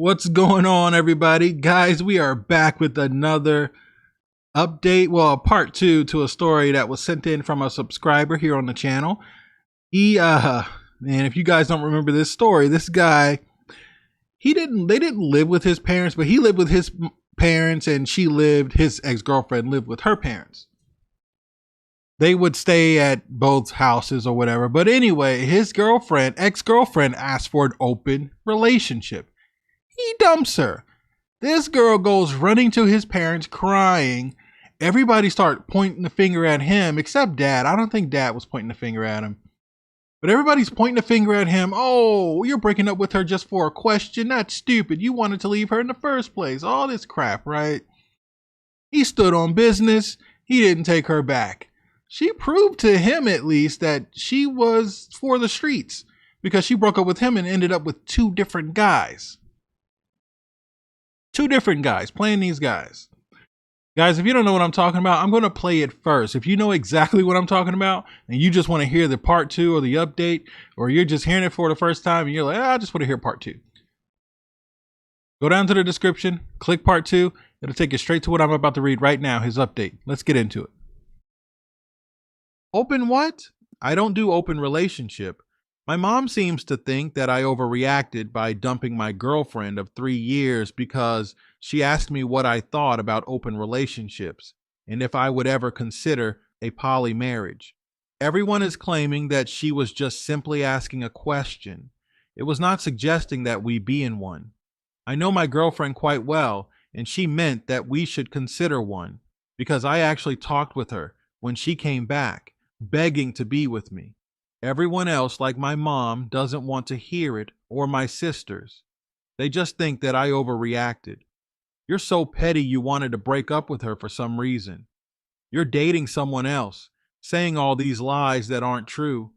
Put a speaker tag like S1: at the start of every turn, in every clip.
S1: What's going on, everybody? Guys, we are back with another update. Well, part two to a story that was sent in from a subscriber here on the channel. Man, if you guys don't remember this story, this guy, they didn't live with his parents, but he lived with his parents and his ex-girlfriend lived with her parents. They would stay at both houses or whatever. But anyway, his ex-girlfriend asked for an open relationship. He dumps her. This girl goes running to his parents crying. Everybody start pointing the finger at him, except Dad. I don't think Dad was pointing the finger at him. But everybody's pointing the finger at him. Oh, you're breaking up with her just for a question? That's stupid. You wanted to leave her in the first place. All this crap, right? He stood on business. He didn't take her back. She proved to him, at least, that she was for the streets because she broke up with him and ended up with two different guys. Two different guys playing these guys. Guys, if you don't know what I'm talking about, I'm going to play it first. If you know exactly what I'm talking about and you just want to hear the part two or the update, or you're just hearing it for the first time and you're like, I just want to hear part two. Go down to the description, click part two. It'll take you straight to what I'm about to read right now, his update. Let's get into it. Open what? I don't do open relationship. My mom seems to think that I overreacted by dumping my girlfriend of 3 years because she asked me what I thought about open relationships and if I would ever consider a poly marriage. Everyone is claiming that she was just simply asking a question. It was not suggesting that we be in one. I know my girlfriend quite well, and she meant that we should consider one because I actually talked with her when she came back, begging to be with me. Everyone else, like my mom, doesn't want to hear it, or my sisters. They just think that I overreacted. You're so petty you wanted to break up with her for some reason. You're dating someone else, saying all these lies that aren't true.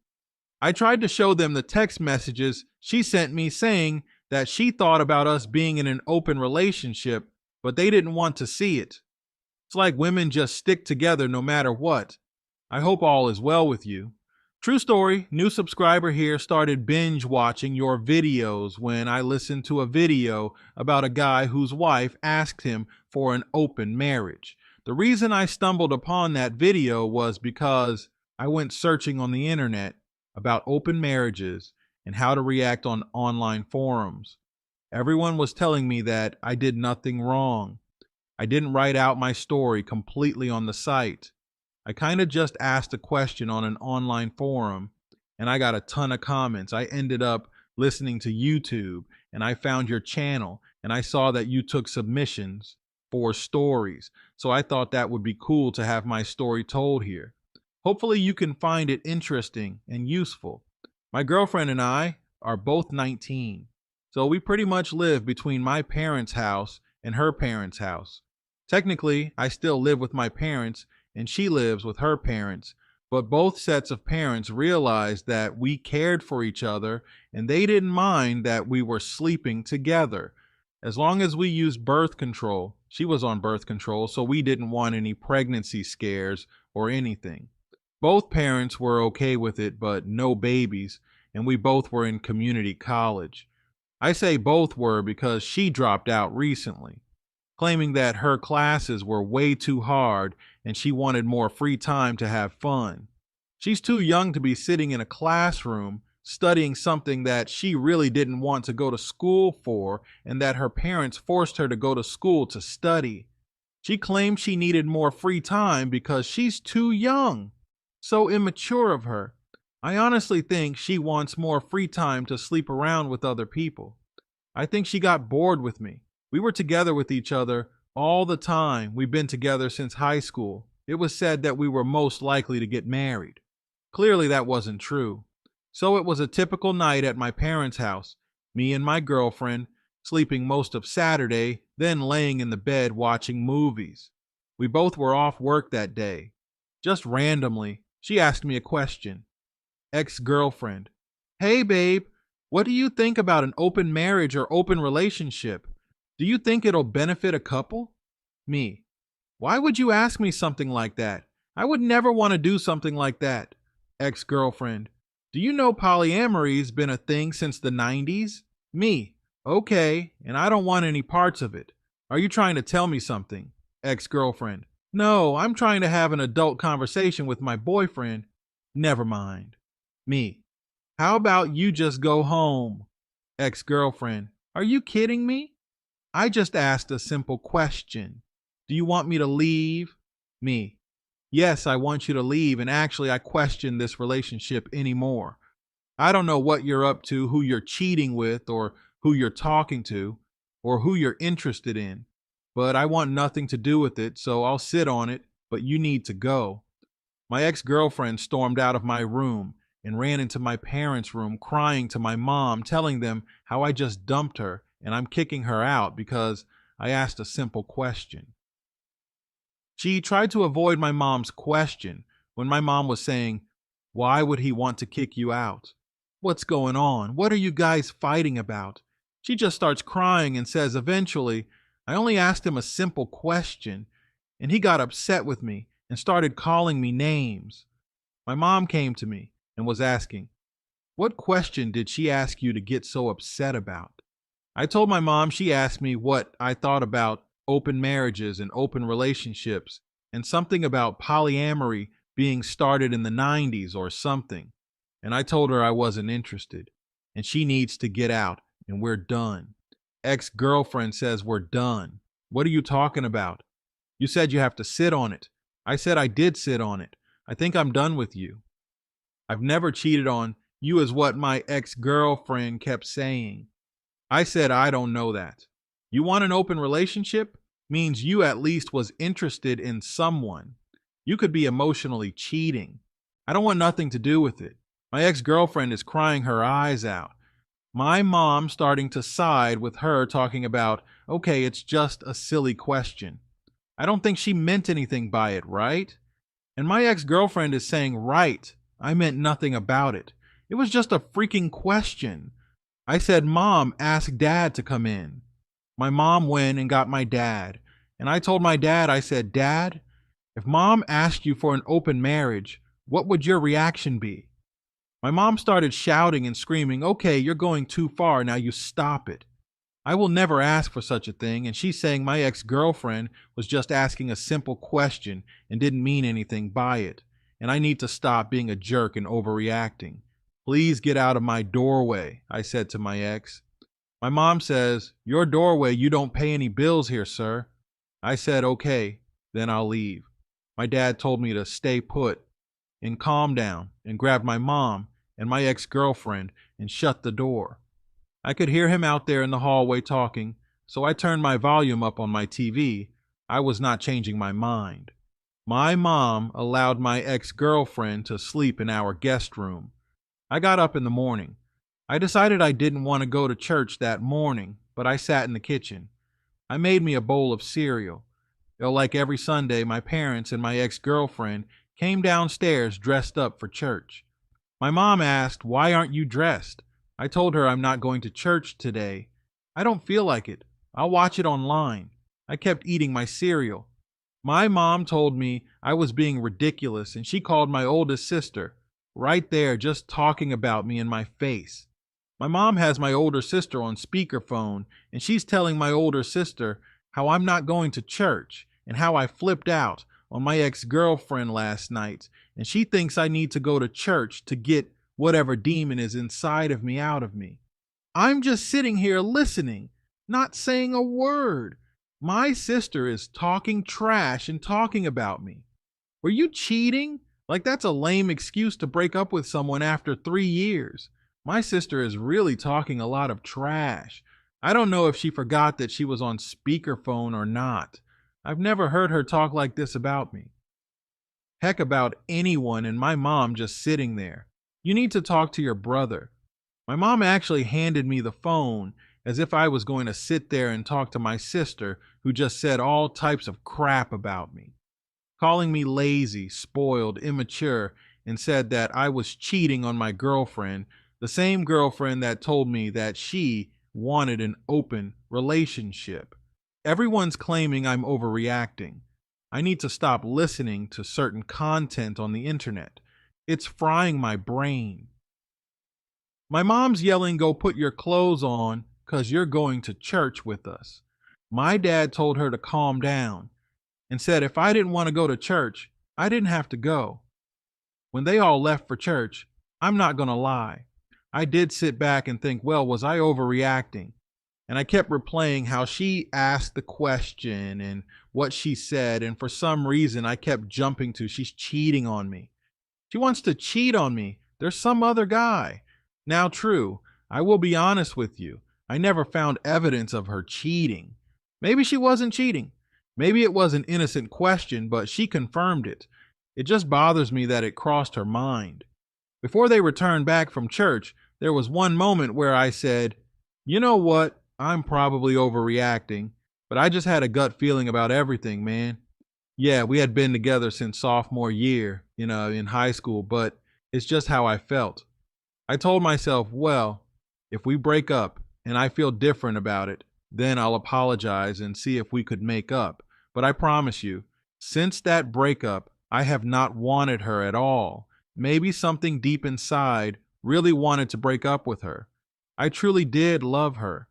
S1: I tried to show them the text messages she sent me saying that she thought about us being in an open relationship, but they didn't want to see it. It's like women just stick together no matter what. I hope all is well with you. True story, new subscriber here started binge watching your videos when I listened to a video about a guy whose wife asked him for an open marriage. The reason I stumbled upon that video was because I went searching on the internet about open marriages and how to react on online forums. Everyone was telling me that I did nothing wrong. I didn't write out my story completely on the site. I kind of just asked a question on an online forum and I got a ton of comments. I ended up listening to YouTube and I found your channel and I saw that you took submissions for stories. So I thought that would be cool to have my story told here. Hopefully you can find it interesting and useful. My girlfriend and I are both 19. So we pretty much live between my parents' house and her parents' house. Technically, I still live with my parents and she lives with her parents, but both sets of parents realized that we cared for each other and they didn't mind that we were sleeping together. As long as we used birth control, she was on birth control, so we didn't want any pregnancy scares or anything. Both parents were okay with it, but no babies, and we both were in community college. I say both were because she dropped out recently, claiming that her classes were way too hard and she wanted more free time to have fun. She's too young to be sitting in a classroom studying something that she really didn't want to go to school for and that her parents forced her to go to school to study. She claimed she needed more free time because she's too young. So immature of her. I honestly think she wants more free time to sleep around with other people. I think she got bored with me. We were together with each other all the time. We've been together since high school. It was said that we were most likely to get married. Clearly that wasn't true. So it was a typical night at my parents' house, me and my girlfriend sleeping most of Saturday, then laying in the bed watching movies. We both were off work that day. Just randomly, she asked me a question. Ex-girlfriend: hey babe, what do you think about an open marriage or open relationship? Do you think it'll benefit a couple? Me: why would you ask me something like that? I would never want to do something like that. Ex-girlfriend: do you know polyamory's been a thing since the 90s? Me: Okay, and I don't want any parts of it. Are you trying to tell me something? Ex-girlfriend. No, I'm trying to have an adult conversation with my boyfriend. Never mind. Me. How about you just go home? Ex-girlfriend. Are you kidding me? I just asked a simple question. Do you want me to leave? Me. Yes, I want you to leave, and actually I question this relationship anymore. I don't know what you're up to, who you're cheating with, or who you're talking to, or who you're interested in, but I want nothing to do with it, so I'll sit on it, but you need to go. My ex-girlfriend stormed out of my room and ran into my parents' room crying to my mom, telling them how I just dumped her and I'm kicking her out because I asked a simple question. She tried to avoid my mom's question when my mom was saying, "Why would he want to kick you out? What's going on? What are you guys fighting about?" She just starts crying and says eventually, "I only asked him a simple question, and he got upset with me and started calling me names." My mom came to me and was asking, "What question did she ask you to get so upset about?" I told my mom she asked me what I thought about open marriages and open relationships and something about polyamory being started in the 90s or something. And I told her I wasn't interested and she needs to get out and we're done. Ex-girlfriend says we're done. What are you talking about? You said you have to sit on it. I said I did sit on it. I think I'm done with you. I've never cheated on you, is what my ex-girlfriend kept saying. I said, I don't know that. You want an open relationship? Means you at least was interested in someone. You could be emotionally cheating. I don't want nothing to do with it. My ex-girlfriend is crying her eyes out. My mom starting to side with her, talking about, okay, it's just a silly question. I don't think she meant anything by it, right? And my ex-girlfriend is saying, right, I meant nothing about it. It was just a freaking question. I said, Mom, ask Dad to come in. My mom went and got my dad. And I told my dad, I said, Dad, if Mom asked you for an open marriage, what would your reaction be? My mom started shouting and screaming, okay, you're going too far, now you stop it. I will never ask for such a thing, and she's saying my ex-girlfriend was just asking a simple question and didn't mean anything by it, and I need to stop being a jerk and overreacting. Please get out of my doorway, I said to my ex. My mom says, your doorway, you don't pay any bills here, sir. I said, okay, then I'll leave. My dad told me to stay put and calm down and grabbed my mom and my ex-girlfriend and shut the door. I could hear him out there in the hallway talking, so I turned my volume up on my TV. I was not changing my mind. My mom allowed my ex-girlfriend to sleep in our guest room. I got up in the morning. I decided I didn't want to go to church that morning, but I sat in the kitchen. I made me a bowl of cereal. Like every Sunday, my parents and my ex-girlfriend came downstairs dressed up for church. My mom asked, why aren't you dressed? I told her I'm not going to church today. I don't feel like it. I'll watch it online. I kept eating my cereal. My mom told me I was being ridiculous, and she called my oldest sister, right there just talking about me in my face. My mom has my older sister on speakerphone, and she's telling my older sister how I'm not going to church and how I flipped out on my ex-girlfriend last night, and she thinks I need to go to church to get whatever demon is inside of me out of me. I'm just sitting here listening, not saying a word. My sister is talking trash and talking about me. Were you cheating? Like, that's a lame excuse to break up with someone after 3 years. My sister is really talking a lot of trash. I don't know if she forgot that she was on speakerphone or not. I've never heard her talk like this about me. Heck, about anyone, and my mom just sitting there. You need to talk to your brother. My mom actually handed me the phone as if I was going to sit there and talk to my sister, who just said all types of crap about me, calling me lazy, spoiled, immature, and said that I was cheating on my girlfriend, the same girlfriend that told me that she wanted an open relationship. Everyone's claiming I'm overreacting. I need to stop listening to certain content on the internet. It's frying my brain. My mom's yelling, go put your clothes on, because you're going to church with us. My dad told her to calm down and said if I didn't want to go to church, I didn't have to go. When they all left for church, I'm not going to lie, I did sit back and think, well, was I overreacting? And I kept replaying how she asked the question and what she said. And for some reason, I kept jumping to, she's cheating on me. She wants to cheat on me. There's some other guy. Now, true, I will be honest with you. I never found evidence of her cheating. Maybe she wasn't cheating. Maybe it was an innocent question, but she confirmed it. It just bothers me that it crossed her mind. Before they returned back from church, there was one moment where I said, you know what? I'm probably overreacting, but I just had a gut feeling about everything, man. Yeah, we had been together since sophomore year, in high school, but it's just how I felt. I told myself, well, if we break up and I feel different about it, then I'll apologize and see if we could make up. But I promise you, since that breakup, I have not wanted her at all. Maybe something deep inside really wanted to break up with her. I truly did love her.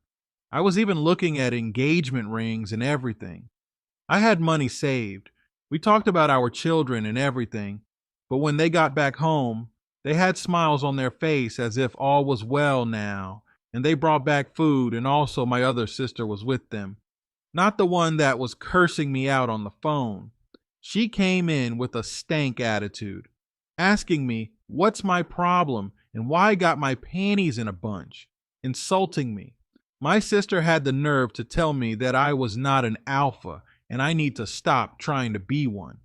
S1: I was even looking at engagement rings and everything. I had money saved. We talked about our children and everything, but when they got back home, they had smiles on their face as if all was well now, and they brought back food, and also my other sister was with them. Not the one that was cursing me out on the phone. She came in with a stank attitude, asking me what's my problem and why I got my panties in a bunch, insulting me. My sister had the nerve to tell me that I was not an alpha and I need to stop trying to be one.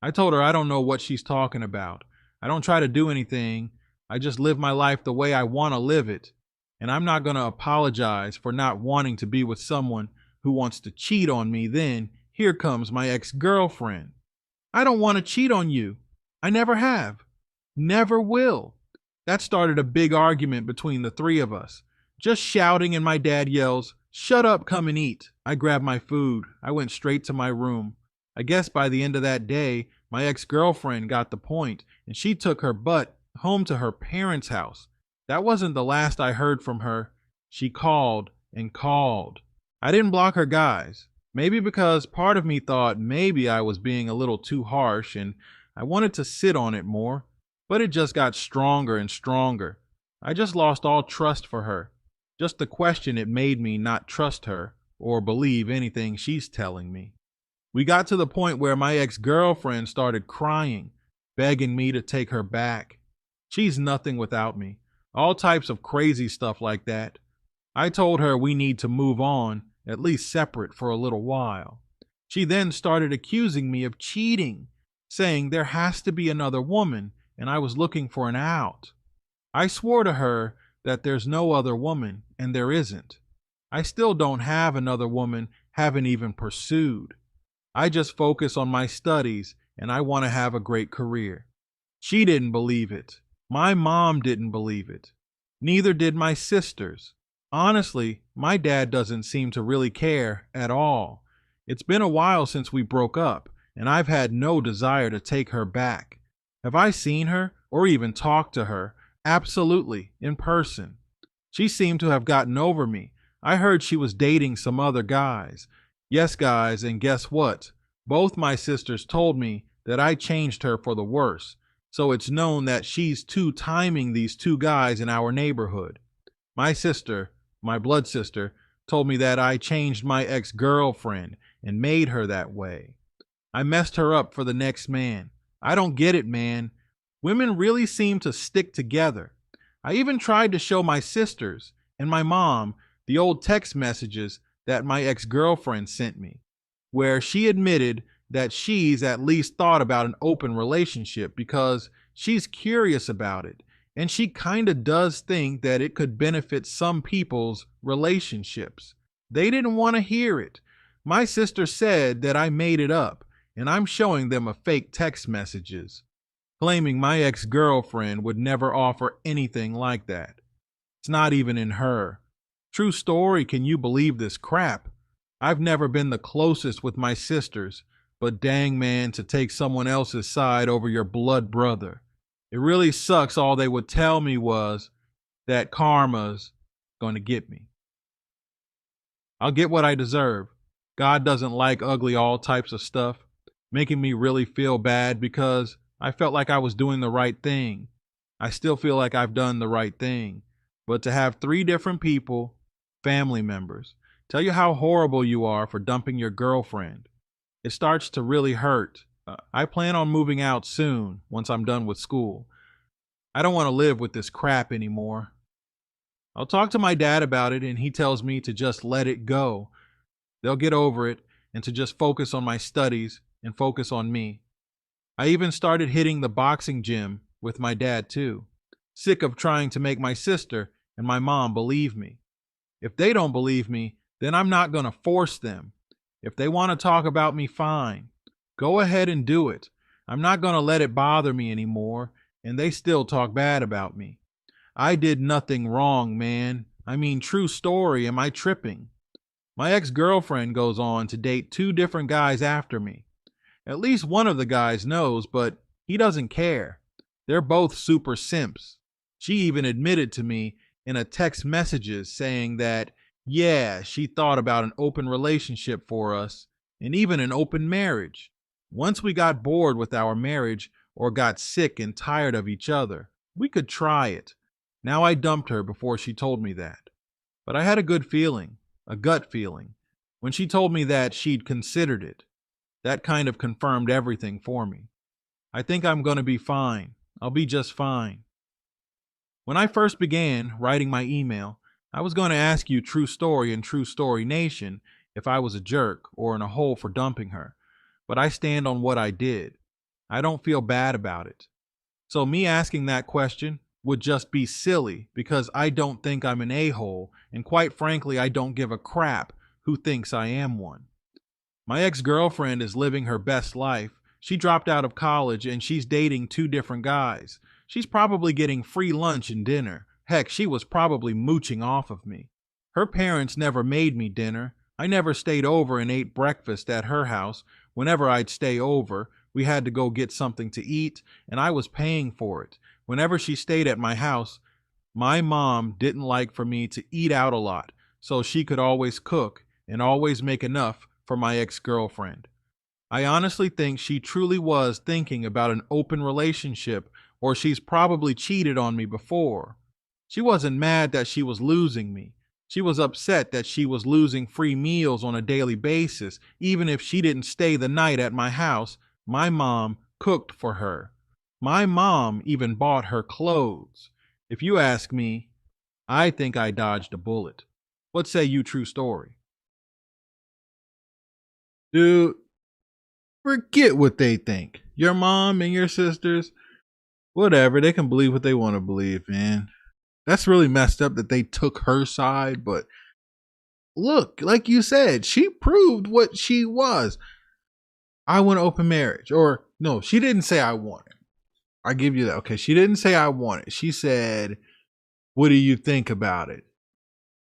S1: I told her I don't know what she's talking about. I don't try to do anything. I just live my life the way I want to live it. And I'm not going to apologize for not wanting to be with someone who wants to cheat on me. Then here comes my ex-girlfriend. I don't want to cheat on you. I never have. Never will. That started a big argument between the three of us. Just shouting, and my dad yells, "Shut up, come and eat." I grabbed my food. I went straight to my room. I guess by the end of that day, my ex-girlfriend got the point, and she took her butt home to her parents' house. That wasn't the last I heard from her. She called and called. I didn't block her, guys. Maybe because part of me thought maybe I was being a little too harsh and I wanted to sit on it more, but it just got stronger and stronger. I just lost all trust for her. Just the question, it made me not trust her or believe anything she's telling me. We got to the point where my ex-girlfriend started crying, begging me to take her back. She's nothing without me. All types of crazy stuff like that. I told her we need to move on, at least separate for a little while. She then started accusing me of cheating, saying there has to be another woman and I was looking for an out. I swore to her that there's no other woman, and there isn't. I still don't have another woman, haven't even pursued. I just focus on my studies and I want to have a great career. She didn't believe it. My mom didn't believe it. Neither did my sisters. Honestly, my dad doesn't seem to really care at all. It's been a while since we broke up, and I've had no desire to take her back. Have I seen her or even talked to her? Absolutely, in person. She seemed to have gotten over me. I heard she was dating some other guys. Yes, guys, and guess what? Both my sisters told me that I changed her for the worse. So it's known that she's two-timing these two guys in our neighborhood. My sister, my blood sister, told me that I changed my ex-girlfriend and made her that way. I messed her up for the next man. I don't get it, man. Women really seem to stick together. I even tried to show my sisters and my mom the old text messages that my ex-girlfriend sent me, where she admitted that she's at least thought about an open relationship because she's curious about it, and she kind of does think that it could benefit some people's relationships. They didn't want to hear it. My sister said that I made it up, and I'm showing them a fake text messages, claiming my ex-girlfriend would never offer anything like that. It's not even in her. True story, can you believe this crap? I've never been the closest with my sisters, but dang, man, to take someone else's side over your blood brother. It really sucks. All they would tell me was that karma's going to get me. I'll get what I deserve. God doesn't like ugly all types of stuff, making me really feel bad because I felt like I was doing the right thing. I still feel like I've done the right thing. But to have three different people, family members, tell you how horrible you are for dumping your girlfriend, it starts to really hurt. I plan on moving out soon once I'm done with school. I don't want to live with this crap anymore. I'll talk to my dad about it and he tells me to just let it go. They'll get over it and to just focus on my studies and focus on me. I even started hitting the boxing gym with my dad too. Sick of trying to make my sister and my mom believe me. If they don't believe me, then I'm not going to force them. If they want to talk about me, fine. Go ahead and do it. I'm not going to let it bother me anymore, and they still talk bad about me. I did nothing wrong, man. I mean, true story, am I tripping? My ex-girlfriend goes on to date two different guys after me. At least one of the guys knows, but he doesn't care. They're both super simps. She even admitted to me in a text messages saying that, yeah, she thought about an open relationship for us and even an open marriage. Once we got bored with our marriage or got sick and tired of each other, we could try it. Now I dumped her before she told me that. But I had a good feeling, a gut feeling, when she told me that she'd considered it. That kind of confirmed everything for me. I think I'm going to be fine. I'll be just fine. When I first began writing my email, I was going to ask you True Story and True Story Nation if I was a jerk or in a hole for dumping her, but I stand on what I did. I don't feel bad about it. So me asking that question would just be silly because I don't think I'm an a-hole, and quite frankly, I don't give a crap who thinks I am one. My ex-girlfriend is living her best life. She dropped out of college and she's dating two different guys. She's probably getting free lunch and dinner. Heck, she was probably mooching off of me. Her parents never made me dinner. I never stayed over and ate breakfast at her house. Whenever I'd stay over, we had to go get something to eat, and I was paying for it. Whenever she stayed at my house, my mom didn't like for me to eat out a lot, so she could always cook and always make enough for my ex-girlfriend. I honestly think she truly was thinking about an open relationship, or she's probably cheated on me before. She wasn't mad that she was losing me. She was upset that she was losing free meals on a daily basis. Even if she didn't stay the night at my house, my mom cooked for her. My mom even bought her clothes. If you ask me, I think I dodged a bullet. What say you, True Story? Dude, forget what they think. Your mom and your sisters, whatever, they can believe what they want to believe, man. That's really messed up that they took her side, but look, like you said, she proved what she was. I want an open marriage. Or no, she didn't say I want it. I give you that. Okay, she didn't say I want it. She said, what do you think about it?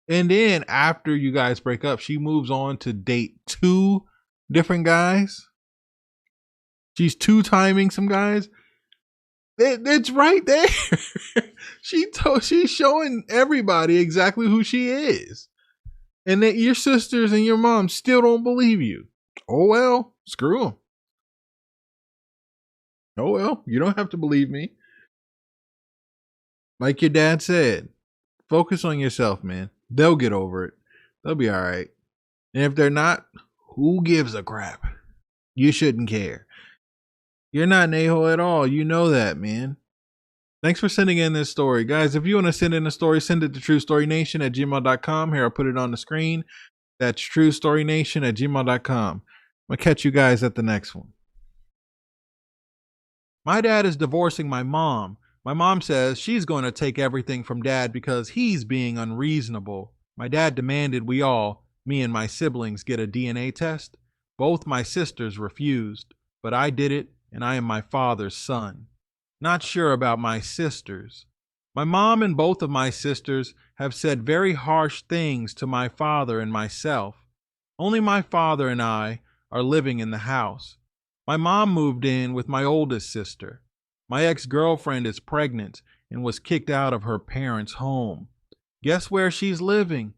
S1: And then after you guys break up, she moves on to date two different guys. She's two-timing some guys. It's right there. She's showing everybody exactly who she is. And that your sisters and your mom still don't believe you. Oh well, screw them. Oh well, you don't have to believe me. Like your dad said, focus on yourself, man. They'll get over it. They'll be all right. And if they're not, who gives a crap? You shouldn't care. You're not an a-hole at all. You know that, man. Thanks for sending in this story. Guys, if you want to send in a story, send it to truestorynation@gmail.com. Here, I'll put it on the screen. That's truestorynation@gmail.com. I'm going to catch you guys at the next one. My dad is divorcing my mom. My mom says she's going to take everything from dad because he's being unreasonable. My dad demanded we all, me and my siblings, get a DNA test. Both my sisters refused, but I did it, and I am my father's son. Not sure about my sisters. My mom and both of my sisters have said very harsh things to my father and myself. Only my father and I are living in the house. My mom moved in with my oldest sister. My ex-girlfriend is pregnant and was kicked out of her parents' home. Guess where she's living?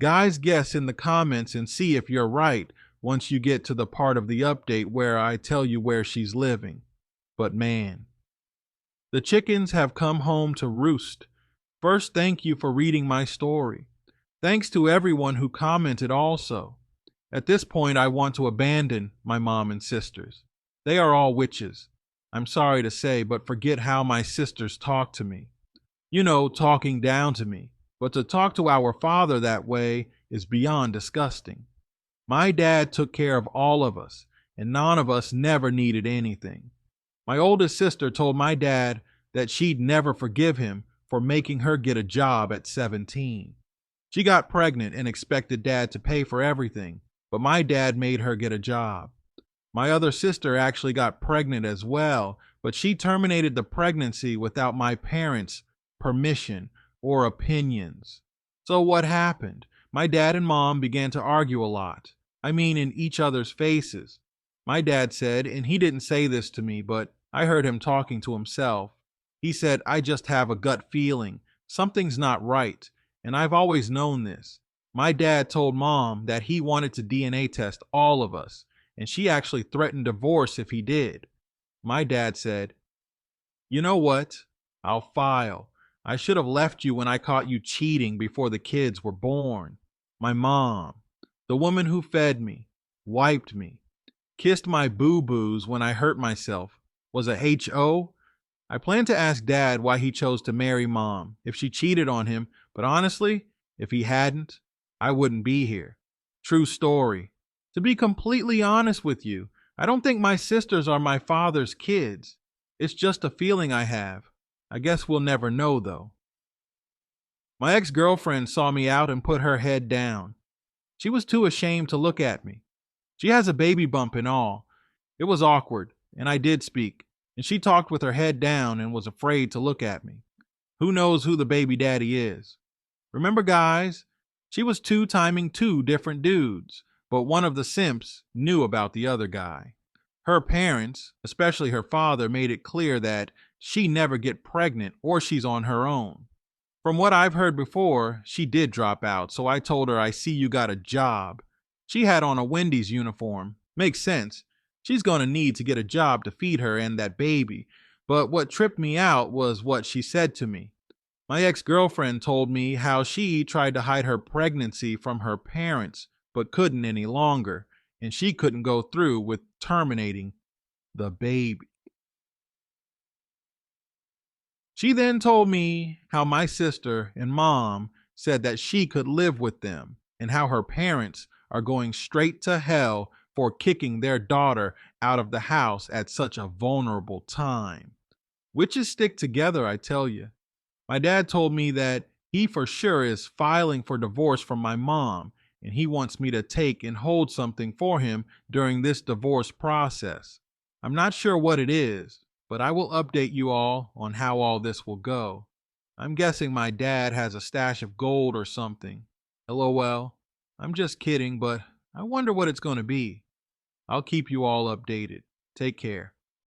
S1: Guys, guess in the comments and see if you're right once you get to the part of the update where I tell you where she's living. But man, the chickens have come home to roost. First, thank you for reading my story. Thanks to everyone who commented also. At this point, I want to abandon my mom and sisters. They are all witches. I'm sorry to say, but forget how my sisters talk to me. You know, talking down to me. But to talk to our father that way is beyond disgusting. My dad took care of all of us, and none of us never needed anything. My oldest sister told my dad that she'd never forgive him for making her get a job at 17. She got pregnant and expected dad to pay for everything, but my dad made her get a job. My other sister actually got pregnant as well, but she terminated the pregnancy without my parents' permission or opinions. So what happened? My dad and mom began to argue a lot. I mean, in each other's faces. My dad said, and he didn't say this to me, but I heard him talking to himself. He said, I just have a gut feeling. Something's not right, and I've always known this. My dad told mom that he wanted to DNA test all of us, and she actually threatened divorce if he did. My dad said, you know what? I'll file. I should have left you when I caught you cheating before the kids were born. My mom, the woman who fed me, wiped me, kissed my boo-boos when I hurt myself, was a HO. I plan to ask Dad why he chose to marry Mom, if she cheated on him, but honestly, if he hadn't, I wouldn't be here. True story. To be completely honest with you, I don't think my sisters are my father's kids. It's just a feeling I have. I guess we'll never know, though. My ex-girlfriend saw me out and put her head down. She was too ashamed to look at me. She has a baby bump and all. It was awkward, and I did speak, and she talked with her head down and was afraid to look at me. Who knows who the baby daddy is? Remember, guys, she was two-timing two different dudes, but one of the simps knew about the other guy. Her parents, especially her father, made it clear that she never get pregnant or she's on her own. From what I've heard before, she did drop out, so I told her I see you got a job. She had on a Wendy's uniform. Makes sense. She's gonna need to get a job to feed her and that baby. But what tripped me out was what she said to me. My ex-girlfriend told me how she tried to hide her pregnancy from her parents, but couldn't any longer, and she couldn't go through with terminating the baby. She then told me how my sister and mom said that she could live with them and how her parents are going straight to hell for kicking their daughter out of the house at such a vulnerable time. Witches stick together, I tell you. My dad told me that he for sure is filing for divorce from my mom, and he wants me to take and hold something for him during this divorce process. I'm not sure what it is, but I will update you all on how all this will go. I'm guessing my dad has a stash of gold or something. LOL. I'm just kidding, but I wonder what it's going to be. I'll keep you all updated. Take care.